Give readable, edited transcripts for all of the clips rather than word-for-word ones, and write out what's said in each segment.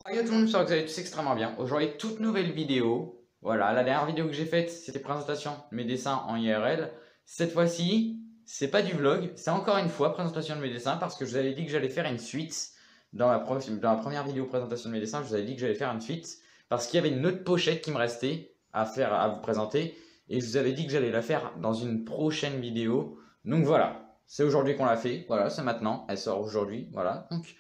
Salut tout le monde, j'espère que vous allez tous extrêmement bien. Aujourd'hui, toute nouvelle vidéo. Voilà, la dernière vidéo que j'ai faite, c'était présentation de mes dessins en IRL. Cette fois-ci, c'est pas du vlog, c'est encore une fois présentation de mes dessins parce que je vous avais dit que j'allais faire une suite. Dans la première vidéo présentation de mes dessins, je vous avais dit que j'allais faire une suite parce qu'il y avait une autre pochette qui me restait à faire, à vous présenter. Et je vous avais dit que j'allais la faire dans une prochaine vidéo. Donc voilà, c'est aujourd'hui qu'on l'a fait. Voilà, c'est maintenant, elle sort aujourd'hui. Voilà, donc.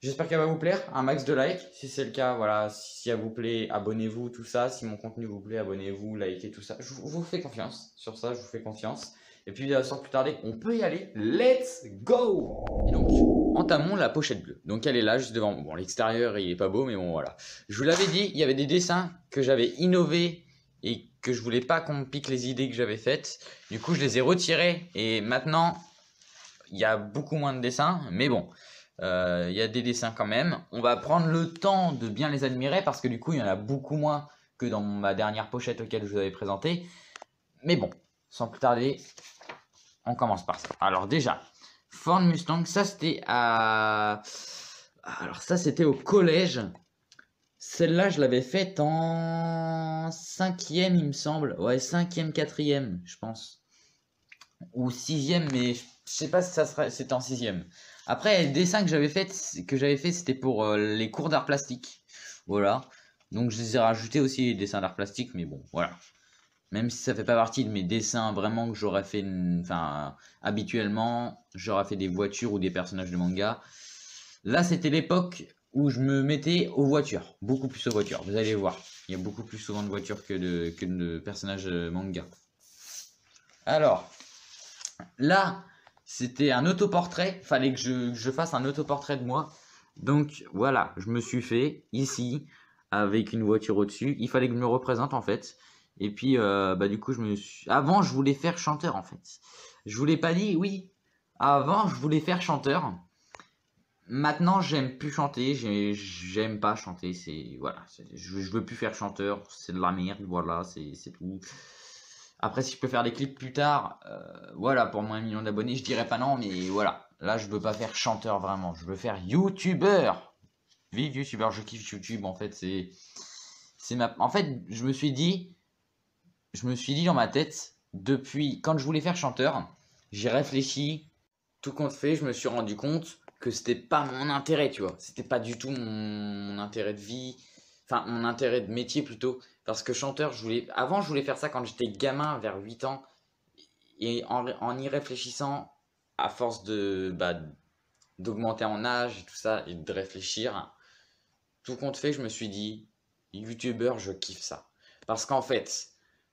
J'espère qu'elle va vous plaire, un max de likes. Si c'est le cas, voilà, si elle vous plaît, abonnez-vous, tout ça. Si mon contenu vous plaît, abonnez-vous, likez tout ça. Je vous fais confiance. Sur ça, je vous fais confiance. Et puis, sans plus tarder, on peut y aller. Let's go! Et donc, entamons la pochette bleue. Donc, elle est là, juste devant. Bon, l'extérieur, il est pas beau, mais bon, voilà. Je vous l'avais dit, il y avait des dessins que j'avais innové et que je voulais pas qu'on me pique les idées que j'avais faites. Du coup, je les ai retirés. Et maintenant, il y a beaucoup moins de dessins, mais bon. Il y a des dessins quand même. On va prendre le temps de bien les admirer parce que du coup, il y en a beaucoup moins que dans ma dernière pochette auquel je vous avais présenté. Mais bon, sans plus tarder, on commence par ça. Alors déjà, Ford Mustang, ça c'était à... Alors ça c'était au collège. Celle-là, je l'avais faite en 5e, il me semble. Ouais, 5e, 4e, je pense. Ou 6e, mais je sais pas si ça serait... C'était en 6e. Après, le dessin que j'avais fait, c'était pour les cours d'art plastique. Voilà. Donc je les ai rajoutés aussi les dessins d'art plastique, mais bon, voilà. Même si ça fait pas partie de mes dessins vraiment que j'aurais fait, enfin, habituellement, j'aurais fait des voitures ou des personnages de manga. Là, c'était l'époque où je me mettais aux voitures, beaucoup plus aux voitures. Vous allez voir, il y a beaucoup plus souvent de voitures que de personnages manga. Alors, là, c'était un autoportrait. Fallait que je fasse un autoportrait de moi. Donc voilà, je me suis fait ici avec une voiture au-dessus. Il fallait que je me représente en fait. Et puis bah du coup je me suis. Avant je voulais faire chanteur en fait. Je vous l'ai pas dit, oui. Avant je voulais faire chanteur. Maintenant j'aime plus chanter. J'aime pas chanter. C'est voilà. Je veux plus faire chanteur. C'est de la merde. Voilà, c'est tout. Après, si je peux faire des clips plus tard, voilà, pour moins 1 million d'abonnés, je dirais pas non, mais voilà. Là, je veux pas faire chanteur vraiment, je veux faire youtubeur. Vive youtubeur, je kiffe YouTube en fait, en fait, je me suis dit dans ma tête depuis quand je voulais faire chanteur, j'ai réfléchi, tout compte fait, je me suis rendu compte que c'était pas mon intérêt, tu vois. C'était pas du tout mon intérêt de vie, enfin mon intérêt de métier plutôt. Parce que chanteur, avant je voulais faire ça quand j'étais gamin, vers 8 ans. Et en y réfléchissant, à force d'augmenter en âge et tout ça, et de réfléchir, tout compte fait, je me suis dit, youtubeur, je kiffe ça. Parce qu'en fait,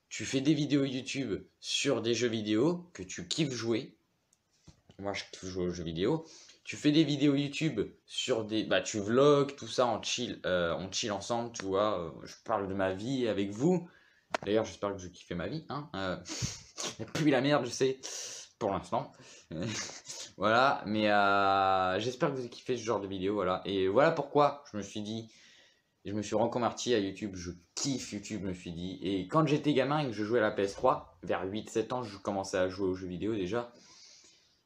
tu fais des vidéos YouTube sur des jeux vidéo que tu kiffes jouer. Moi, je kiffe jouer aux jeux vidéo. Tu fais des vidéos YouTube sur des... Bah, tu vlogs, tout ça, on chill ensemble, tu vois. Je parle de ma vie avec vous. D'ailleurs, j'espère que vous kiffez ma vie. Hein. Puis la merde, je sais, pour l'instant. Voilà, mais j'espère que vous kiffez ce genre de vidéo. Voilà. Et voilà pourquoi je me suis dit... Je me suis reconverti à YouTube, je kiffe YouTube, je me suis dit. Et quand j'étais gamin et que je jouais à la PS3, vers 8-7 ans, je commençais à jouer aux jeux vidéo déjà.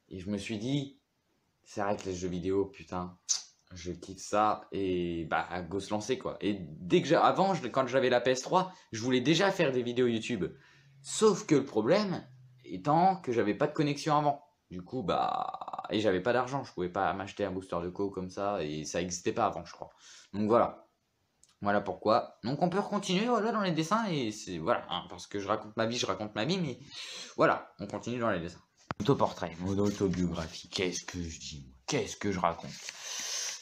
Et je me suis dit, c'est vrai que les jeux vidéo, putain, je kiffe ça. Et bah, go se lancer quoi. Et quand j'avais la PS3, je voulais déjà faire des vidéos YouTube. Sauf que le problème étant que j'avais pas de connexion avant. Du coup, bah, et j'avais pas d'argent, je pouvais pas m'acheter un booster de co comme ça, et ça existait pas avant, je crois. Donc voilà. Voilà pourquoi. Donc on peut continuer voilà, dans les dessins et c'est voilà, hein, parce que je raconte ma vie, mais voilà, on continue dans les dessins. Autoportrait, mode autobiographie, qu'est-ce que je dis, qu'est-ce que je raconte.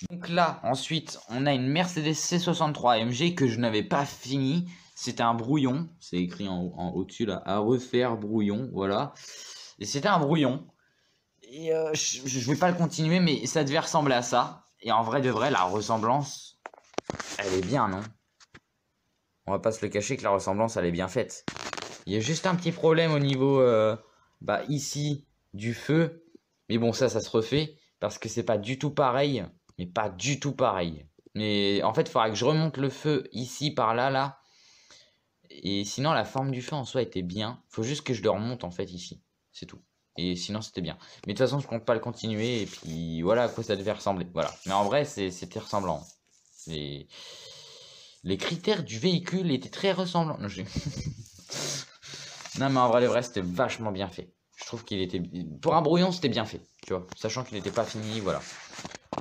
Donc là, ensuite, on a une Mercedes C63 AMG que je n'avais pas fini. C'était un brouillon, c'est écrit en au-dessus là, à refaire brouillon, voilà. Et c'était un brouillon. Et je vais pas le continuer, mais ça devait ressembler à ça. Et en vrai de vrai, la ressemblance, elle est bien, non? On va pas se le cacher que la ressemblance, elle est bien faite. Il y a juste un petit problème au niveau, bah, ici, du feu. Mais bon, ça se refait. Parce que c'est pas du tout pareil. Mais pas du tout pareil. Mais en fait, il faudra que je remonte le feu ici, par là, là. Et sinon, la forme du feu en soi était bien. Faut juste que je le remonte, en fait, ici. C'est tout. Et sinon, c'était bien. Mais de toute façon, je compte pas le continuer. Et puis, voilà à quoi ça devait ressembler. Voilà. Mais en vrai, c'était ressemblant. Les critères du véhicule étaient très ressemblants. Non, non mais en vrai, le vrai, c'était vachement bien fait. Je trouve qu'il était... Pour un brouillon, c'était bien fait, tu vois. Sachant qu'il n'était pas fini, voilà.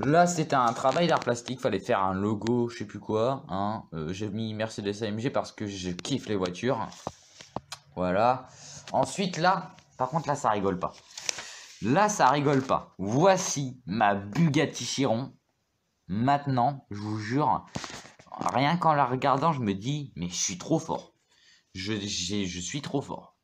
Là, c'était un travail d'art plastique. Fallait faire un logo, je sais plus quoi. Hein. J'ai mis Mercedes AMG parce que je kiffe les voitures. Voilà. Ensuite, là, par contre, là, ça rigole pas. Là, ça rigole pas. Voici ma Bugatti Chiron. Maintenant, je vous jure, rien qu'en la regardant, je me dis, mais je suis trop fort. Je suis trop fort.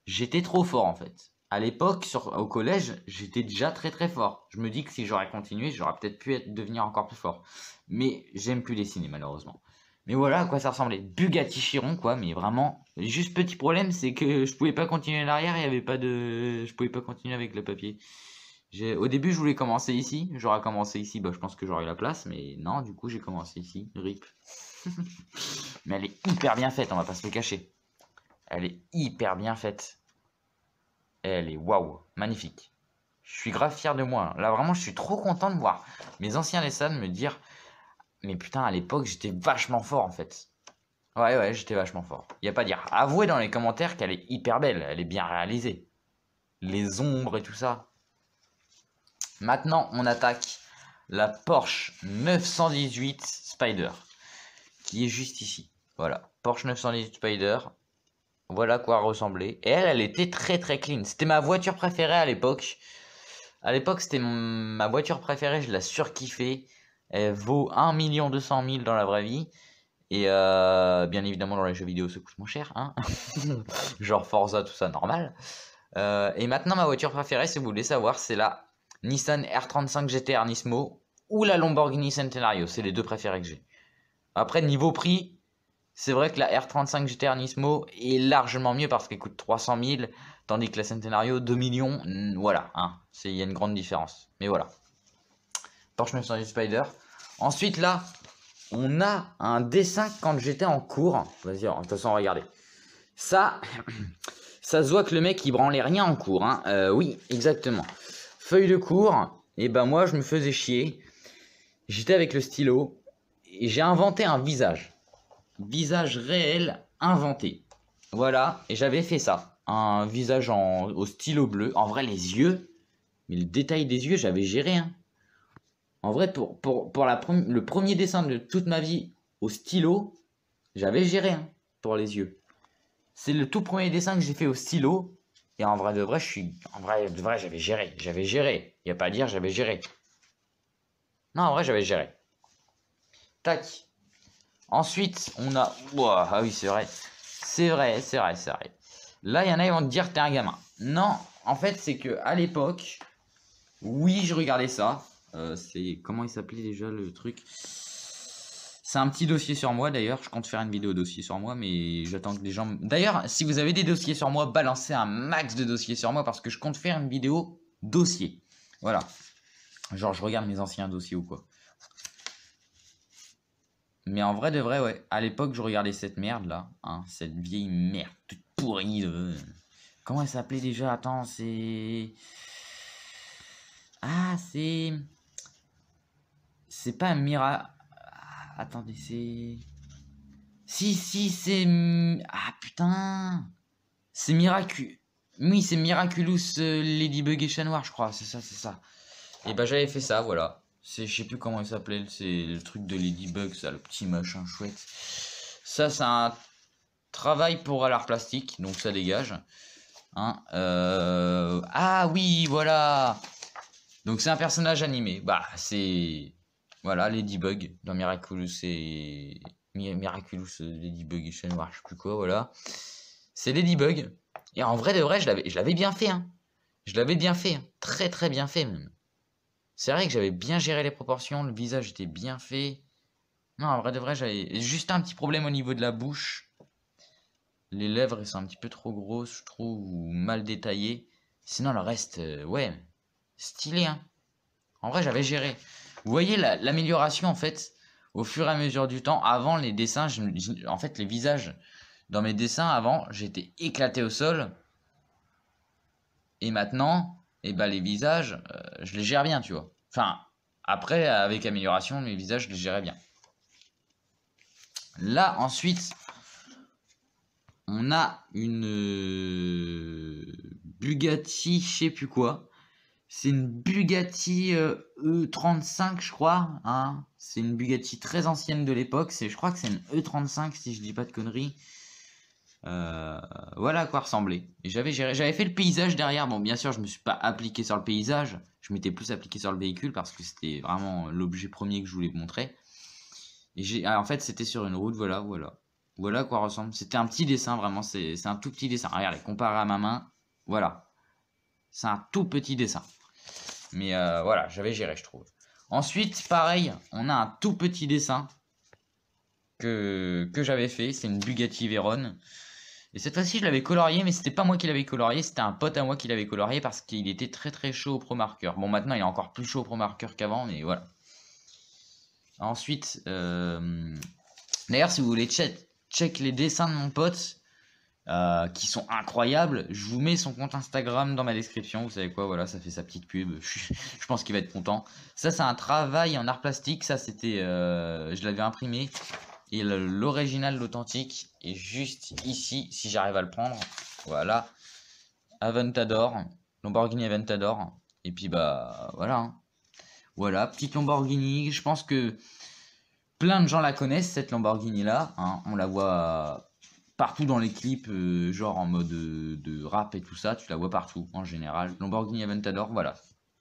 J'étais trop fort en fait. À l'époque, au collège, j'étais déjà très très fort. Je me dis que si j'aurais continué, j'aurais peut-être pu devenir encore plus fort. Mais j'aime plus dessiner malheureusement. Mais voilà à quoi ça ressemblait. Bugatti Chiron quoi, mais vraiment. Juste petit problème, c'est que je pouvais pas continuer à l'arrière, il y avait pas de... Je pouvais pas continuer avec le papier. Au début, je voulais commencer ici. J'aurais commencé ici, bah, je pense que j'aurais la place. Mais non, du coup, j'ai commencé ici. RIP. Mais elle est hyper bien faite, on va pas se le cacher. Elle est hyper bien faite. Elle est waouh, magnifique. Je suis grave fier de moi. Là, vraiment, je suis trop content de voir mes anciens dessins me dire mais putain, à l'époque, j'étais vachement fort en fait. Ouais, j'étais vachement fort. Y a pas à dire. Avouez dans les commentaires qu'elle est hyper belle. Elle est bien réalisée. Les ombres et tout ça. Maintenant, on attaque la Porsche 918 Spider, qui est juste ici. Voilà, Porsche 918 Spider. Voilà quoi ressemblait. Et elle était très très clean. C'était ma voiture préférée à l'époque. À l'époque, c'était ma voiture préférée. Je la surkiffais. Elle vaut 1 200 000 dans la vraie vie. Et bien évidemment, dans les jeux vidéo, ça coûte moins cher. Hein. Genre Forza, tout ça, normal. Et maintenant, ma voiture préférée, si vous voulez savoir, c'est la Nissan R35 GT-R Nismo ou la Lamborghini Centenario. C'est les deux préférés que j'ai. Après, niveau prix, c'est vrai que la R35 GT-R Nismo est largement mieux parce qu'elle coûte 300 000, tandis que la Centenario, 2 millions. Voilà, hein, il y a une grande différence. Mais voilà. Porsche 918 Spider. Ensuite, là, on a un dessin quand j'étais en cours. Vas-y, de toute façon, regardez. Ça, ça se voit que le mec, il branlait rien en cours. Hein. Oui, exactement. Feuille de cours, et ben moi, je me faisais chier. J'étais avec le stylo et j'ai inventé un visage. Visage réel inventé. Voilà, et j'avais fait ça. Un visage au stylo bleu. En vrai, les yeux, mais le détail des yeux, j'avais géré. Hein. En vrai, pour le premier dessin de toute ma vie au stylo, j'avais géré hein, pour les yeux. C'est le tout premier dessin que j'ai fait au stylo. Et en vrai de vrai, j'avais géré. J'avais géré. Il n'y a pas à dire, j'avais géré. Non, en vrai, j'avais géré. Tac. Ensuite, on a... Ouah, ah oui, c'est vrai. C'est vrai. Là, il y en a, ils vont te dire, t'es un gamin. Non, en fait, c'est que à l'époque, oui, je regardais ça. C'est... Comment il s'appelait déjà le truc? C'est un petit dossier sur moi, d'ailleurs. Je compte faire une vidéo dossier sur moi, mais j'attends que des gens... D'ailleurs, si vous avez des dossiers sur moi, balancez un max de dossiers sur moi, parce que je compte faire une vidéo dossier. Voilà. Genre, je regarde mes anciens dossiers ou quoi. Mais en vrai de vrai, ouais. À l'époque, je regardais cette merde là. Hein, cette vieille merde toute pourrie. Comment elle s'appelait déjà? Attends, c'est. Ah, c'est. C'est pas Mira. Ah, attendez, c'est. Si, c'est. Ah putain. C'est Miraculous. Oui, c'est Miraculous Ladybug et Chat Noir, je crois. C'est ça. Et bah, j'avais fait ça, voilà. Je sais plus comment il s'appelait. C'est le truc de Ladybug, ça, le petit machin chouette. Ça, c'est un travail pour l'art plastique, donc ça dégage. Hein, ah oui, voilà. Donc c'est un personnage animé. Bah, c'est... Voilà, Ladybug dans Miraculous et... Miraculous Ladybug et Chat Noir, je sais plus quoi, voilà. C'est Ladybug. Et en vrai de vrai, je l'avais bien fait. Hein. Je l'avais bien fait. Hein. Très très bien fait même. C'est vrai que j'avais bien géré les proportions, le visage était bien fait. Non, en vrai de vrai, j'avais juste un petit problème au niveau de la bouche. Les lèvres, elles sont un petit peu trop grosses, je trouve, ou mal détaillées. Sinon, le reste, ouais, stylé, hein. En vrai, j'avais géré. Vous voyez l'amélioration, en fait, au fur et à mesure du temps. Avant, les dessins, en fait, les visages, dans mes dessins, avant, j'étais éclaté au sol. Et maintenant, eh ben, les visages, je les gère bien, tu vois. Enfin, après, avec amélioration, mes visages, je les gérais bien. Là, ensuite, on a une Bugatti, je sais plus quoi. C'est une Bugatti E35, je crois. Hein. C'est une Bugatti très ancienne de l'époque. Je crois que c'est une E35, si je dis pas de conneries. Voilà à quoi ressemblait. Et j'avais fait le paysage derrière. Bon, bien sûr, je me suis pas appliqué sur le paysage. Je m'étais plus appliqué sur le véhicule parce que c'était vraiment l'objet premier que je voulais montrer. Et en fait, c'était sur une route. Voilà, voilà. Voilà à quoi ressemble. C'était un petit dessin, vraiment. C'est un tout petit dessin. Regardez, comparé à ma main. Voilà. C'est un tout petit dessin. Mais voilà, j'avais géré, je trouve. Ensuite, pareil, on a un tout petit dessin que j'avais fait. C'est une Bugatti Veyron. Et cette fois-ci, je l'avais colorié, mais c'était pas moi qui l'avais colorié, c'était un pote à moi qui l'avait colorié parce qu'il était très très chaud au Pro Marker. Bon, maintenant, il est encore plus chaud au Pro Marker qu'avant, mais voilà. Ensuite, d'ailleurs, si vous voulez check les dessins de mon pote, qui sont incroyables, je vous mets son compte Instagram dans ma description. Vous savez quoi, voilà, ça fait sa petite pub. Je pense qu'il va être content. Ça, c'est un travail en art plastique. Ça, c'était, je l'avais imprimé. Et l'original, l'authentique, est juste ici, si j'arrive à le prendre. Voilà. Aventador. Lamborghini Aventador. Et puis, bah, voilà. Hein. Voilà, petite Lamborghini. Je pense que plein de gens la connaissent, cette Lamborghini-là. Hein. On la voit partout dans les clips, genre en mode de rap et tout ça. Tu la vois partout, en général. Lamborghini Aventador, voilà.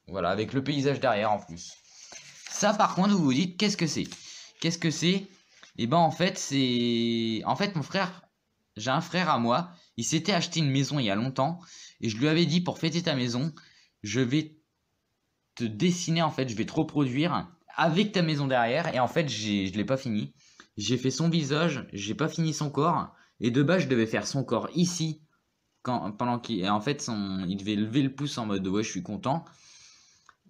Voilà, avec le paysage derrière, en plus. Ça, par contre, vous vous dites, qu'est-ce que c'est? Qu'est-ce que c'est? Et ben en fait c'est mon frère, j'ai un frère à moi, il s'était acheté une maison il y a longtemps et je lui avais dit pour fêter ta maison, je vais te dessiner en fait, je vais te reproduire avec ta maison derrière et en fait je l'ai pas fini. J'ai fait son visage, j'ai pas fini son corps et de base je devais faire son corps ici pendant qu'il en fait il devait lever le pouce en mode ouais, je suis content.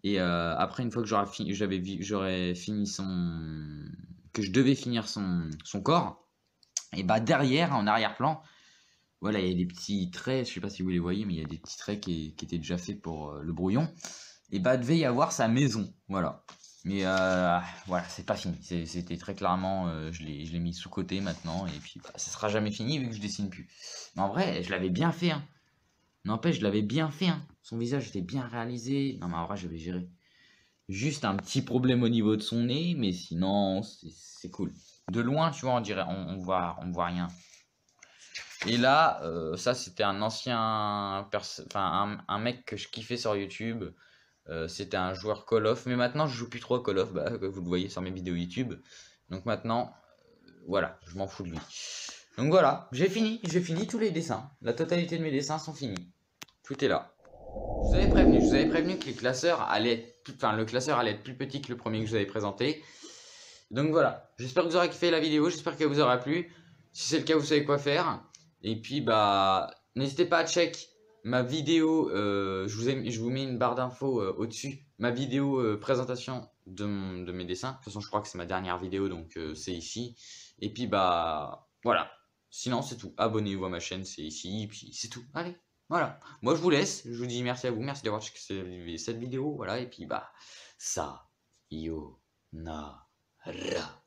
Et après une fois que j'aurais fini que je devais finir son corps, et bah derrière, en arrière-plan, voilà, il y a des petits traits, je sais pas si vous les voyez, mais il y a des petits traits qui étaient déjà faits pour le brouillon. Et bah devait y avoir sa maison, voilà. Mais voilà, c'est pas fini. C'était très clairement, je l'ai mis sous côté maintenant, et puis bah, ça sera jamais fini vu que je dessine plus. Mais en vrai, je l'avais bien fait, hein. N'empêche, je l'avais bien fait, hein. Son visage était bien réalisé. Non mais en vrai, j'avais géré. Juste un petit problème au niveau de son nez, mais sinon, c'est cool. De loin, tu vois, on dirait, on voit rien. Et là, ça, c'était un ancien, un mec que je kiffais sur YouTube. C'était un joueur Call of, mais maintenant, je joue plus trop à Call of, bah, vous le voyez sur mes vidéos YouTube. Donc maintenant, voilà, je m'en fous de lui. Donc voilà, j'ai fini tous les dessins. La totalité de mes dessins sont finis. Tout est là. Je vous avais prévenu que les classeurs le classeur allait être plus petit que le premier que je vous avais présenté. Donc voilà, j'espère que vous aurez kiffé la vidéo, j'espère qu'elle vous aura plu. Si c'est le cas, vous savez quoi faire. Et puis bah, n'hésitez pas à check ma vidéo, je vous mets une barre d'infos au-dessus. Ma vidéo présentation de mes dessins. De toute façon, je crois que c'est ma dernière vidéo, donc c'est ici. Et puis bah, voilà. Sinon, c'est tout. Abonnez-vous à ma chaîne, c'est ici. Et puis c'est tout. Allez. Voilà. Moi, je vous laisse. Je vous dis merci à vous. Merci d'avoir checké cette vidéo. Voilà. Et puis, bah, ça, yo, na, ra.